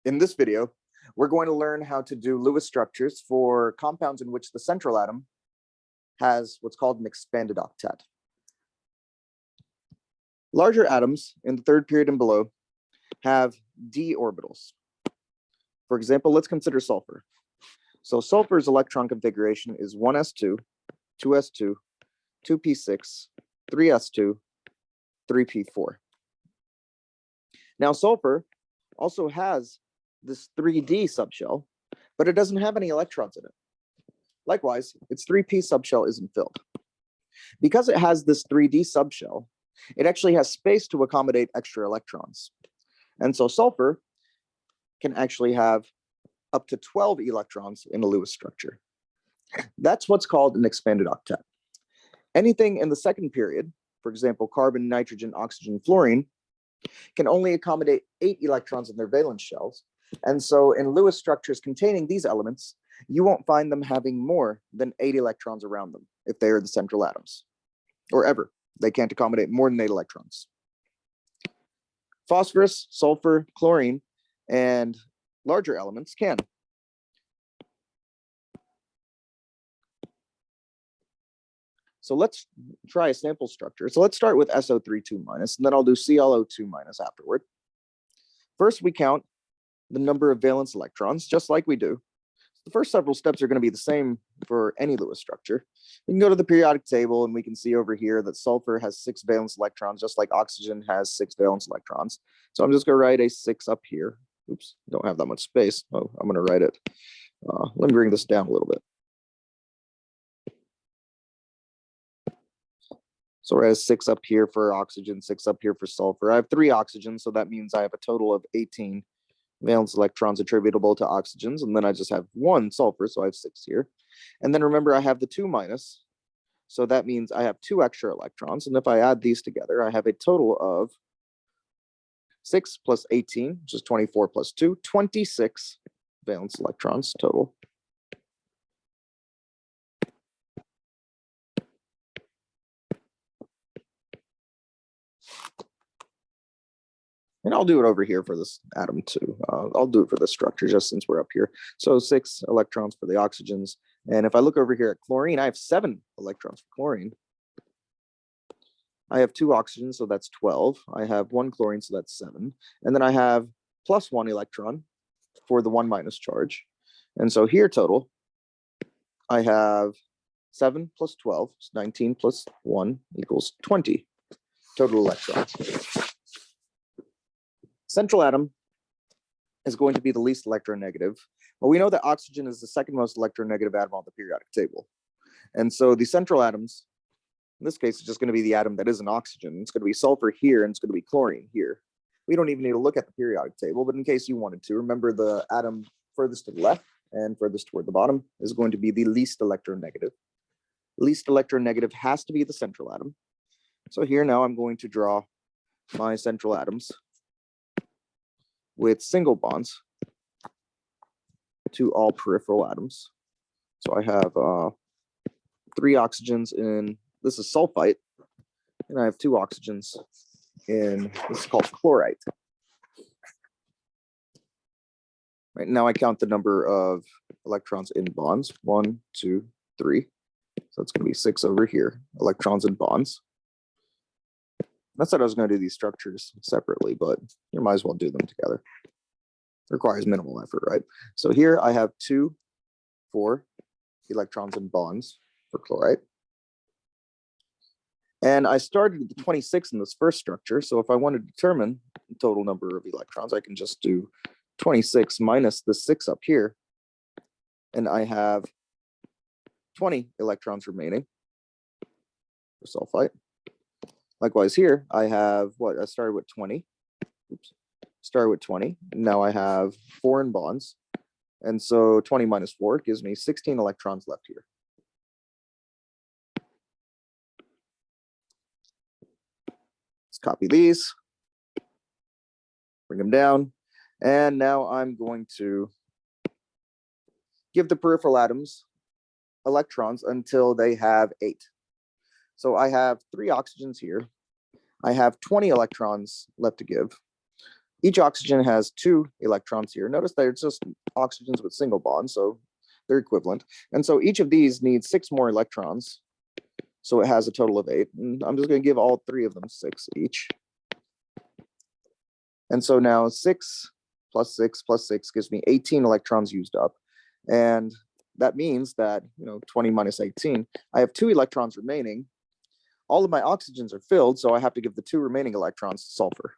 In this video, we're going to learn how to do Lewis structures for compounds in which the central atom has what's called an expanded octet. Larger atoms in the third period and below have d orbitals. For example, let's consider sulfur. So sulfur's electron configuration is 1s2, 2s2, 2p6, 3s2, 3p4. Now sulfur also has this 3d subshell, but it doesn't have any electrons in it. Likewise, its 3p subshell isn't filled. Because it has this 3d subshell, it actually has space to accommodate extra electrons. And so sulfur can actually have up to 12 electrons in a Lewis structure. That's what's called an expanded octet. Anything in the second period, for example, carbon, nitrogen, oxygen, fluorine, can only accommodate 8 electrons in their valence shells. And so in Lewis structures containing these elements, you won't find them having more than 8 electrons around them if they are the central atoms, or ever. They can't accommodate more than 8 electrons. Phosphorus, sulfur, chlorine, and larger elements can. So let's try a sample structure. So let's start with SO3 minus, and then I'll do ClO2 minus afterward. First, we count the number of valence electrons, just like we do. The first several steps are going to be the same for any Lewis structure. We can go to the periodic table, and we can see over here that sulfur has 6 valence electrons, just like oxygen has 6 valence electrons. So I'm just going to write a 6 up here. Oops, don't have that much space. Oh, I'm going to write it. Let me bring this down a little bit. So I have 6 up here for oxygen, 6 up here for sulfur. I have 3 oxygens, so that means I have a total of 18 valence electrons attributable to oxygens, and then I just have 1 sulfur, so I have 6 here. And then remember, I have the 2 minus, so that means I have 2 extra electrons, and if I add these together, I have a total of 6 plus 18, which is 24 plus 2, 26 valence electrons total. And I'll do it over here for this atom too. I'll do it for this structure just since we're up here. So 6 electrons for the oxygens. And if I look over here at chlorine, I have 7 electrons for chlorine. I have 2 oxygens, so that's 12. I have 1 chlorine, so that's 7. And then I have plus 1 electron for the 1 minus charge. And so here total, I have 7 plus 12, so 19 plus 1 equals 20 total electrons. Central atom is going to be the least electronegative. Well, we know that oxygen is the second most electronegative atom on the periodic table. And so the central atoms, in this case, it's just going to be the atom that isn't oxygen. It's going to be sulfur here, and it's going to be chlorine here. We don't even need to look at the periodic table, but in case you wanted to, remember the atom furthest to the left and furthest toward the bottom is going to be the least electronegative. Least electronegative has to be the central atom. So here now I'm going to draw my central atoms with single bonds to all peripheral atoms. So I have 3 oxygens in, this is sulfite, and I have 2 oxygens in, this is called chlorite. Right now I count the number of electrons in bonds, 1, 2, 3. So it's going to be 6 over here, electrons in bonds. I said I was going to do these structures separately, but you might as well do them together. It requires minimal effort, right? So here I have 2, 4 electrons in bonds for chlorite. And I started with 26 in this first structure. So if I want to determine the total number of electrons, I can just do 26 minus the 6 up here. And I have 20 electrons remaining for sulfite. Likewise here, I have what? I started with 20. Oops. Started with 20. Now I have 4 in bonds. And so 20 minus 4 gives me 16 electrons left here. Let's copy these. Bring them down. And now I'm going to give the peripheral atoms electrons until they have 8. So I have 3 oxygens here. I have 20 electrons left to give. Each oxygen has 2 electrons here. Notice that it's just oxygens with single bonds, so they're equivalent. And so each of these needs 6 more electrons. So it has a total of 8. And I'm just going to give all 3 of them 6 each. And so now 6 plus 6 plus 6 gives me 18 electrons used up. And that means that, 20 minus 18, I have 2 electrons remaining. All of my oxygens are filled, so I have to give the 2 remaining electrons to sulfur.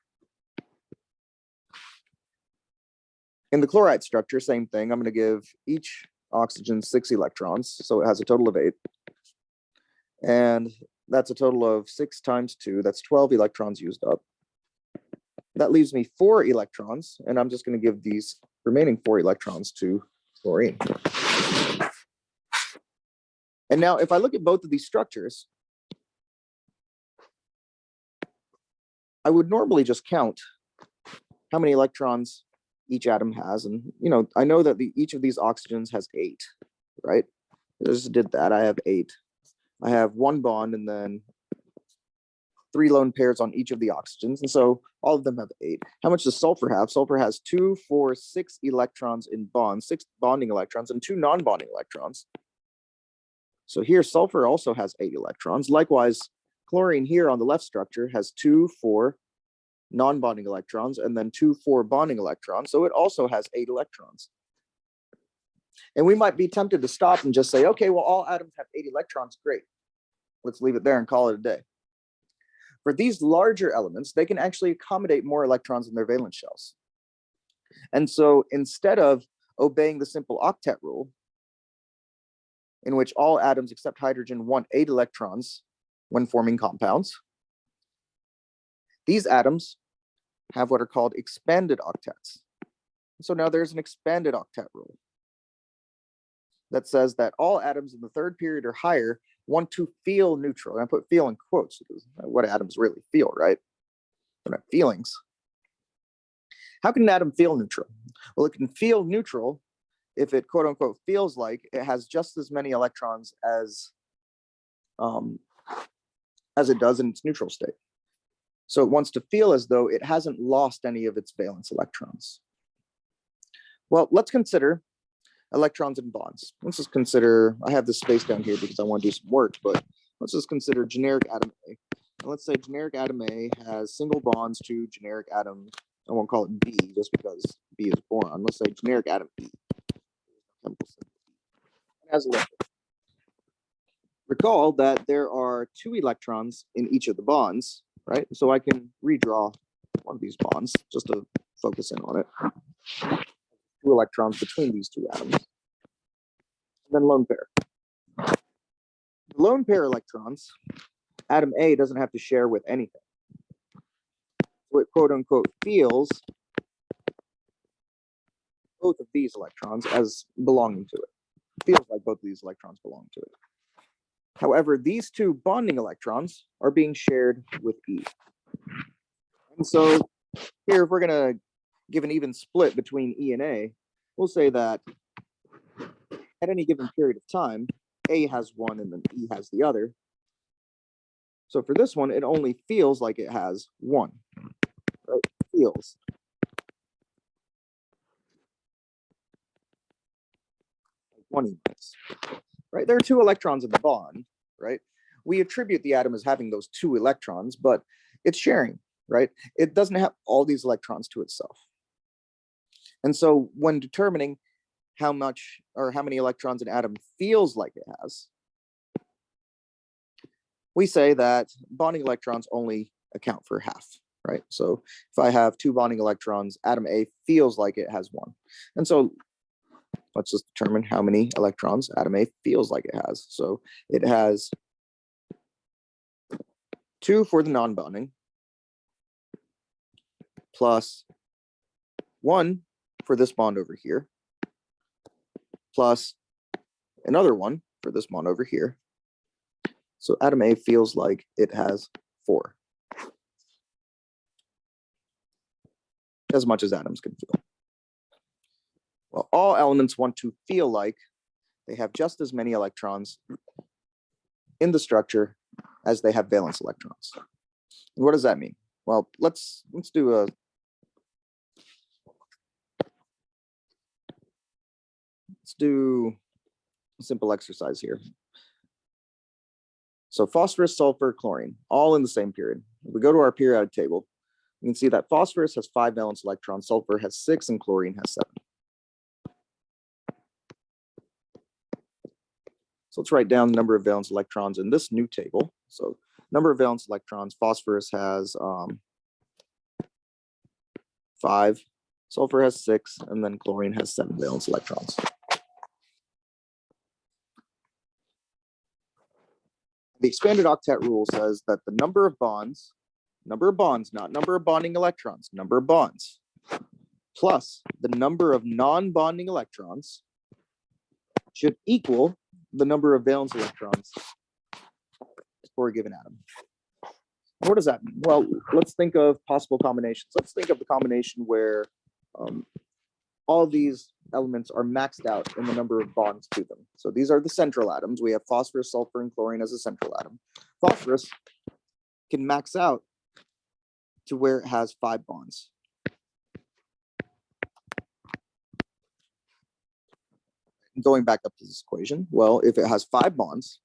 In the chloride structure, same thing. I'm going to give each oxygen 6 electrons, so it has a total of 8. And that's a total of 6 times 2. That's 12 electrons used up. That leaves me 4 electrons, and I'm just going to give these remaining 4 electrons to chlorine. And now if I look at both of these structures, I would normally just count how many electrons each atom has. And, I know that each of these oxygens has 8, right? I just did that. I have 8. I have 1 bond and then 3 lone pairs on each of the oxygens. And so all of them have 8. How much does sulfur have? Sulfur has 2, 4, 6 electrons in bonds, 6 bonding electrons and 2 non-bonding electrons. So here sulfur also has 8 electrons. Likewise, chlorine here on the left structure has 2, 4 non-bonding electrons and then 2, 4 bonding electrons. So it also has 8 electrons. And we might be tempted to stop and just say, okay, well, all atoms have 8 electrons. Great. Let's leave it there and call it a day. For these larger elements, they can actually accommodate more electrons in their valence shells. And so instead of obeying the simple octet rule, in which all atoms except hydrogen want 8 electrons when forming compounds, these atoms have what are called expanded octets. So now there's an expanded octet rule that says that all atoms in the 3rd period or higher want to feel neutral. And I put feel in quotes because what atoms really feel, right? They're not feelings. How can an atom feel neutral? Well, it can feel neutral if it quote unquote feels like it has just as many electrons as it does in its neutral state. So it wants to feel as though it hasn't lost any of its valence electrons. Well, let's consider electrons and bonds. Let's just consider, I have this space down here because I want to do some work, but let's just consider generic atom A. And let's say generic atom A has single bonds to generic atom, I won't call it B just because B is boron. Let's say generic atom E. It has a electron. Recall that there are 2 electrons in each of the bonds, right? So I can redraw one of these bonds just to focus in on it. 2 electrons between these 2 atoms. And then lone pair. The lone pair electrons, atom A doesn't have to share with anything. So it quote unquote feels both of these electrons as belonging to it. Feels like both of these electrons belong to it. However, these 2 bonding electrons are being shared with E. And so here, if we're going to give an even split between E and A, we'll say that at any given period of time, A has 1 and then E has the other. So for this one, it only feels like it has 1. Right? Feels. Like 1 units. Right? There are 2 electrons in the bond, right? We attribute the atom as having those 2 electrons, but it's sharing, right? It doesn't have all these electrons to itself. And so when determining how much or how many electrons an atom feels like it has, we say that bonding electrons only account for half, right? So if I have 2 bonding electrons, atom A feels like it has 1. And so let's just determine how many electrons atom A feels like it has. So it has 2 for the non-bonding, plus 1 for this bond over here, plus another 1 for this bond over here. So atom A feels like it has 4. As much as atoms can feel. Well, all elements want to feel like they have just as many electrons in the structure as they have valence electrons. And what does that mean? Well, let's do a Let's do a simple exercise here. So phosphorus, sulfur, chlorine, all in the same period. If we go to our periodic table, we can see that phosphorus has 5 valence electrons, sulfur has 6, and chlorine has 7. So let's write down the number of valence electrons in this new table. So number of valence electrons, phosphorus has 5, sulfur has 6, and then chlorine has 7 valence electrons. The expanded octet rule says that the number of bonds, not number of bonding electrons, number of bonds, plus the number of non-bonding electrons should equal the number of valence electrons for a given atom. What does that mean? Well, let's think of possible combinations. Let's think of the combination where all of these elements are maxed out in the number of bonds to them. So these are the central atoms. We have phosphorus, sulfur, and chlorine as a central atom. Phosphorus can max out to where it has 5 bonds. Going back up to this equation, well, if it has 5 bonds,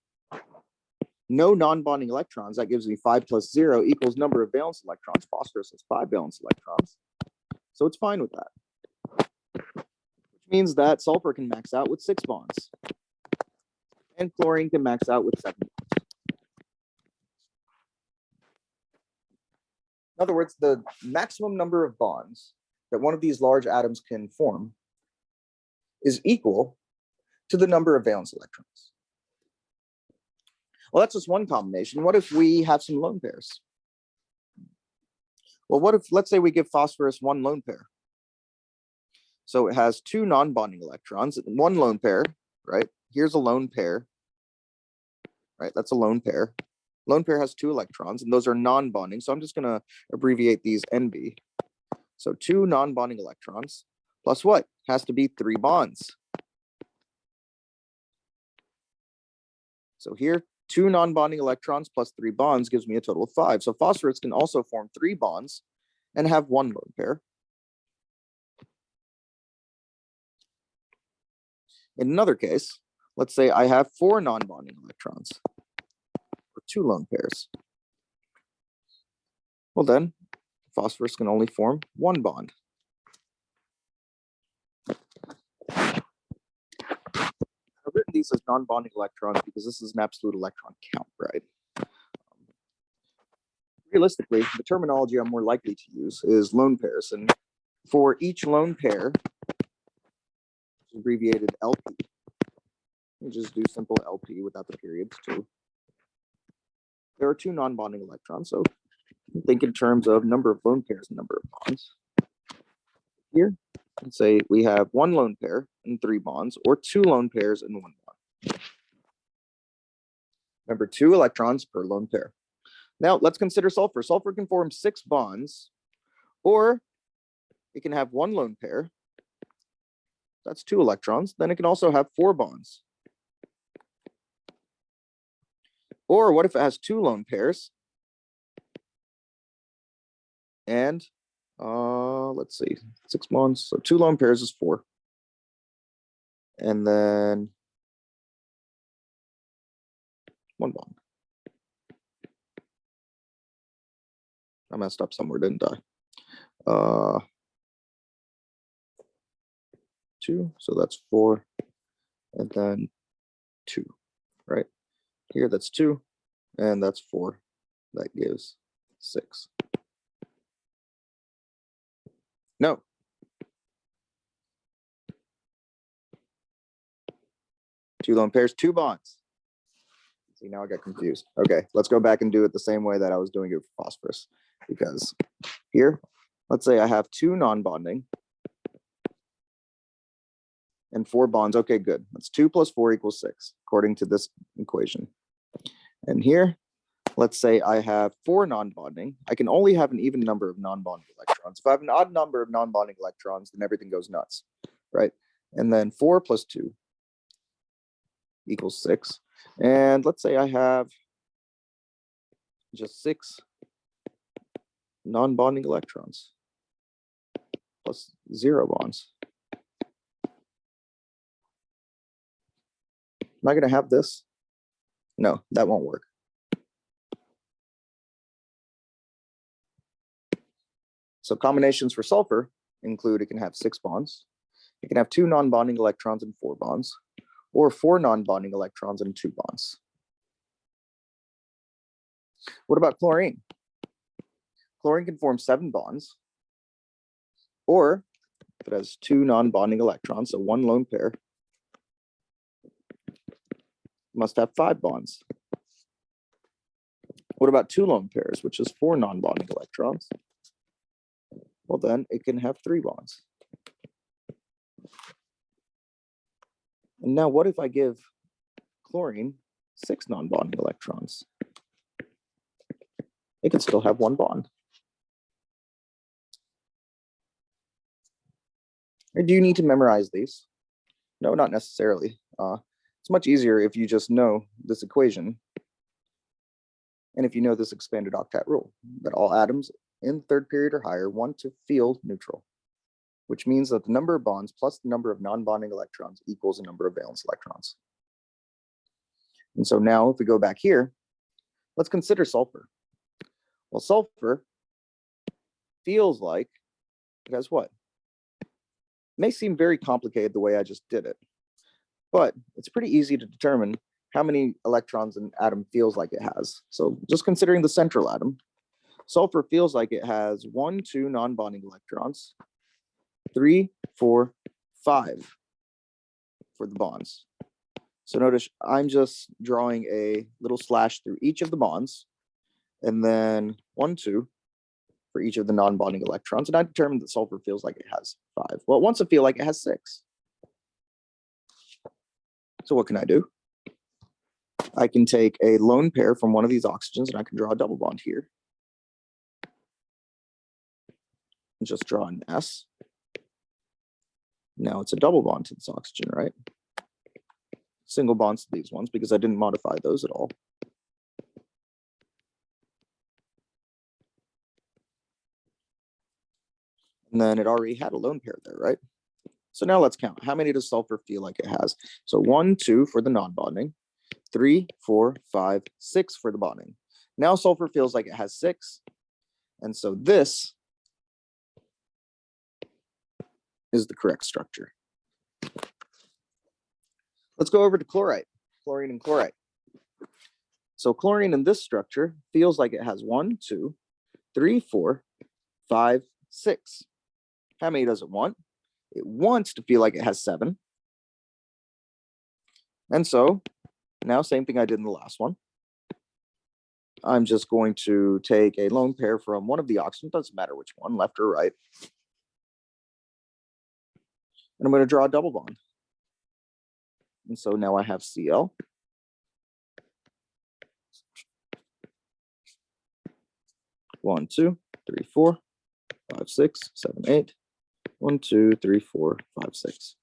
no non-bonding electrons, that gives me 5 plus 0 equals number of valence electrons. Phosphorus has 5 valence electrons, so it's fine with that. Which means that sulfur can max out with 6 bonds, and chlorine can max out with 7 bonds. In other words, the maximum number of bonds that one of these large atoms can form is equal to the number of valence electrons. Well, that's just one combination. What if we have some lone pairs? Well, what if, let's say we give phosphorus 1 lone pair. So it has 2 non-bonding electrons, 1 lone pair, right? Here's a lone pair, right? That's a lone pair. Lone pair has 2 electrons, and those are non-bonding. So I'm just going to abbreviate these NB. So 2 non-bonding electrons plus what? Has to be 3 bonds. So here, 2 non-bonding electrons plus 3 bonds gives me a total of 5. So phosphorus can also form 3 bonds and have 1 lone pair. In another case, let's say I have 4 non-bonding electrons or 2 lone pairs. Well then, phosphorus can only form 1 bond. I've written these as non-bonding electrons because this is an absolute electron count, right? Realistically, the terminology I'm more likely to use is lone pairs. And for each lone pair, abbreviated LP, you just do simple LP without the periods too. There are 2 non-bonding electrons, so think in terms of number of lone pairs and number of bonds. Here, let's say we have 1 lone pair and 3 bonds, or 2 lone pairs and 1 bond. Remember, 2 electrons per lone pair. Now let's consider sulfur. Sulfur can form 6 bonds, or it can have 1 lone pair. That's 2 electrons. Then it can also have 4 bonds. Or what if it has 2 lone pairs? And let's see, 6 bonds. So 2 lone pairs is 4. And then 1 bond. I messed up somewhere, didn't I? 2, so that's 4, and then 2, right? Here that's 2, and that's 4. That gives 6. No. Two lone pairs, 2 bonds. See, now I got confused. Okay, let's go back and do it the same way that I was doing it for phosphorus. Because here, let's say I have 2 non-bonding and 4 bonds. Okay, good. That's 2 plus 4 equals 6, according to this equation. And here, let's say I have 4 non-bonding. I can only have an even number of non-bonding electrons. If I have an odd number of non-bonding electrons, then everything goes nuts, right? And then 4 plus 2 equals 6. And let's say I have just 6 non-bonding electrons plus 0 bonds. Am I going to have this? No, that won't work. So combinations for sulfur include it can have 6 bonds, it can have 2 non-bonding electrons and 4 bonds, or 4 non-bonding electrons and 2 bonds. What about chlorine? Chlorine can form 7 bonds, or if it has 2 non-bonding electrons, so 1 lone pair, must have 5 bonds. What about 2 lone pairs, which is 4 non-bonding electrons? Well, then it can have 3 bonds. And now what if I give chlorine 6 non-bonding electrons? It can still have 1 bond. Or do you need to memorize these? No, not necessarily. It's much easier if you just know this equation and if you know this expanded octet rule, that all atoms in the third period or higher want to feel neutral, which means that the number of bonds plus the number of non-bonding electrons equals the number of valence electrons. And so now if we go back here, let's consider sulfur. Well, sulfur feels like it has what? It may seem very complicated the way I just did it, but it's pretty easy to determine how many electrons an atom feels like it has. So just considering the central atom, sulfur feels like it has 1, 2 non-bonding electrons, 3, 4, 5 for the bonds. So notice I'm just drawing a little slash through each of the bonds, and then 1, 2 for each of the non-bonding electrons, and I determined that sulfur feels like it has 5. Well, it wants to feel like it has 6. So what can I do? I can take a lone pair from one of these oxygens and I can draw a double bond here. And just draw an S. Now it's a double bond to this oxygen, right? Single bonds to these ones because I didn't modify those at all. And then it already had a lone pair there, right? So now let's count. How many does sulfur feel like it has? So 1, 2 for the non-bonding, 3, 4, 5, 6 for the bonding. Now sulfur feels like it has 6. And so this is the correct structure. Let's go over to chlorite, chlorine and chlorite. So chlorine in this structure feels like it has 1, 2, 3, 4, 5, 6. How many does it want? It wants to feel like it has 7. And so now same thing I did in the last one. I'm just going to take a lone pair from one of the oxygens, doesn't matter which one, left or right. And I'm going to draw a double bond. And so now I have Cl. One, 2, 3, 4, 5, 6, 7, 8. 1, 2, 3, 4, 5, 6.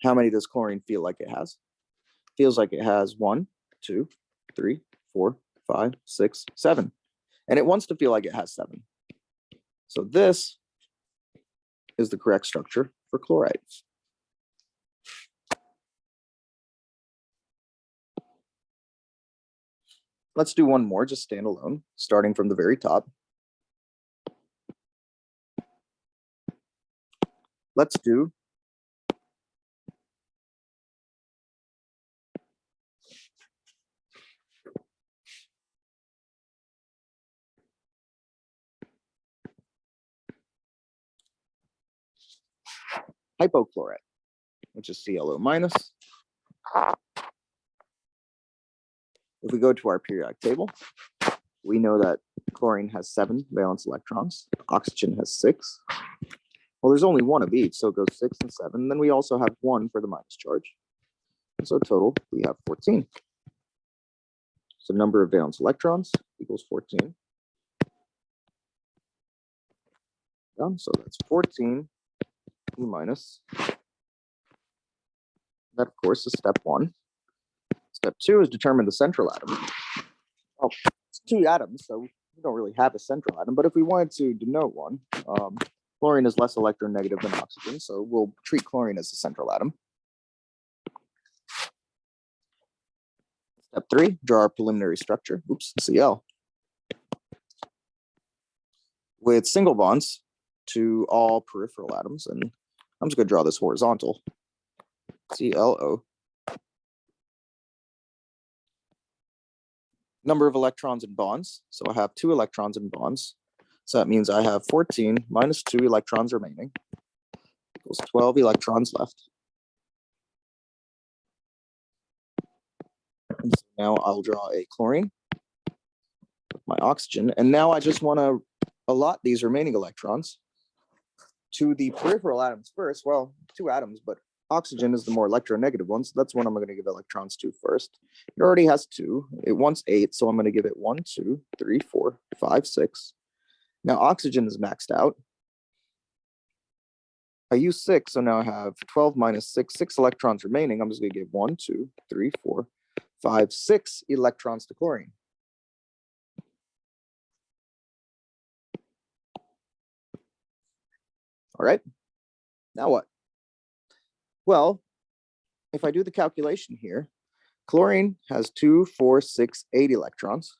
How many does chlorine feel like it has? Feels like it has 1, 2, 3, 4, 5, 6, 7. And it wants to feel like it has 7. So this is the correct structure for chloride. Let's do one more, just standalone, starting from the very top. Let's do hypochlorite, which is ClO minus. If we go to our periodic table, we know that chlorine has 7 valence electrons, oxygen has 6. Well, there's only 1 of each, so it goes 6 and 7. And then we also have 1 for the minus charge. So total, we have 14. So number of valence electrons equals 14. So that's 14 E minus. That, of course, is step 1. Step 2 is determine the central atom. Well, it's 2 atoms, so we don't really have a central atom. But if we wanted to denote one, Chlorine is less electronegative than oxygen, so we'll treat chlorine as a central atom. Step 3, draw our preliminary structure. Oops, Cl. With single bonds to all peripheral atoms, and I'm just going to draw this horizontal. ClO. Number of electrons in bonds. So I have 2 electrons in bonds. So that means I have 14 minus 2 electrons remaining equals 12 electrons left. And so now I'll draw a chlorine with my oxygen. And now I just want to allot these remaining electrons to the peripheral atoms first. Well, 2 atoms, but oxygen is the more electronegative one, so that's one I'm going to give electrons to first. It already has 2. It wants 8, so I'm going to give it 1, 2, 3, 4, 5, 6. Now oxygen is maxed out. I use 6, so now I have 12 minus 6, 6 electrons remaining. I'm just going to give 1, 2, 3, 4, 5, 6 electrons to chlorine. All right, now what? Well, if I do the calculation here, chlorine has 2, 4, 6, 8 electrons.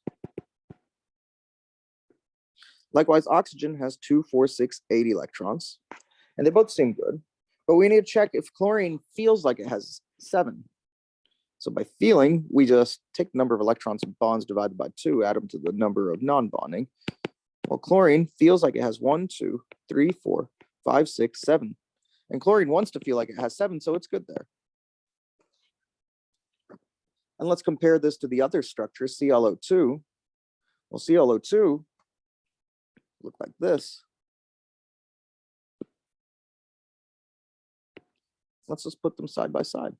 Likewise, oxygen has 2, 4, 6, 8 electrons. And they both seem good. But we need to check if chlorine feels like it has 7. So by feeling, we just take the number of electrons in bonds divided by 2, add them to the number of non-bonding. Well, chlorine feels like it has 1, 2, 3, 4, 5, 6, 7. And chlorine wants to feel like it has 7, so it's good there. And let's compare this to the other structure, ClO2. Well, ClO2 look like this. Let's just put them side by side.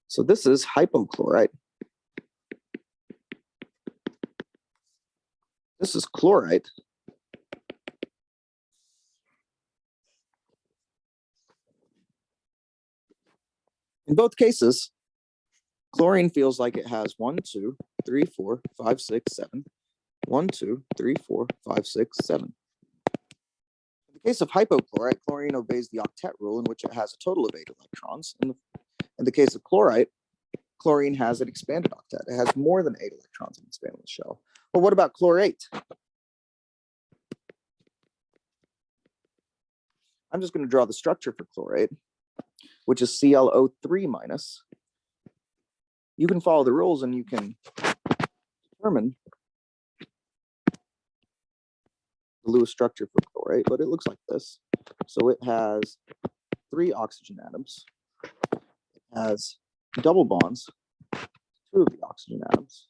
So this is hypochlorite. This is chlorite. In both cases, chlorine feels like it has 1, 2, 3, 4, 5, 6, 7. 1, 2, 3, 4, 5, 6, 7. In the case of hypochlorite, chlorine obeys the octet rule in which it has a total of 8 electrons. In the case of chlorite, chlorine has an expanded octet. It has more than 8 electrons in its valence shell. But what about chlorate? I'm just going to draw the structure for chlorate, which is ClO3 minus. You can follow the rules and you can determine the Lewis structure for chlorate, but it looks like this. So it has 3 oxygen atoms. It has double bonds, 2 of the oxygen atoms.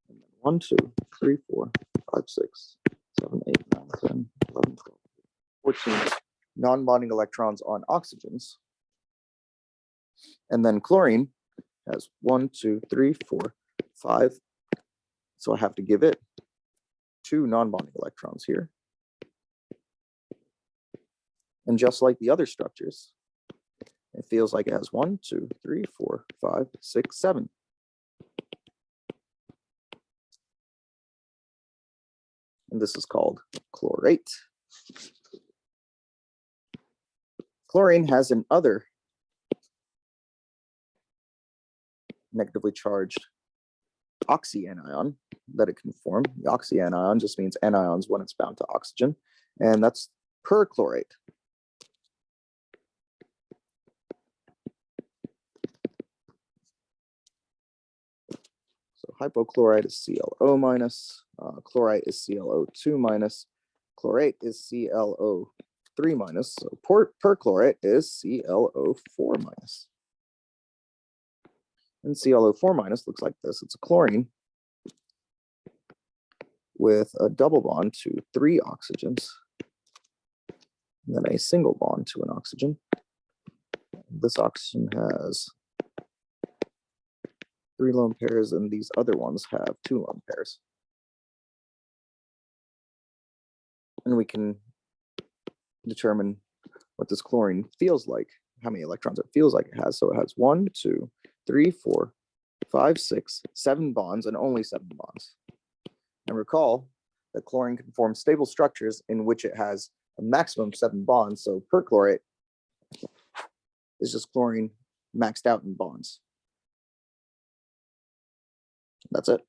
And then 1, 2, 3, 4, 5, 6, 7, 8, 9, 10, 11, 12, 14 non-bonding electrons on oxygens. And then chlorine has 1, 2, 3, 4, 5. So I have to give it 2 non-bonding electrons here. And just like the other structures, it feels like it has 1, 2, 3, 4, 5, 6, 7. And this is called chlorate. Chlorine has an other negatively charged oxyanion that it can form. The oxyanion just means anions when it's bound to oxygen, and that's perchlorate. So hypochlorite is ClO minus, chlorite is ClO2 minus, chlorate is ClO3 minus, so perchlorate is ClO4 minus. And ClO4 minus looks like this. It's a chlorine with a double bond to 3 oxygens, and then a single bond to an oxygen. This oxygen has 3 lone pairs, and these other ones have 2 lone pairs. And we can determine what this chlorine feels like, how many electrons it feels like it has. So it has 1, 2, 3, 4, 5, 6, 7 bonds, and only 7 bonds. And recall that chlorine can form stable structures in which it has a maximum of 7 bonds. So perchlorate is just chlorine maxed out in bonds. That's it.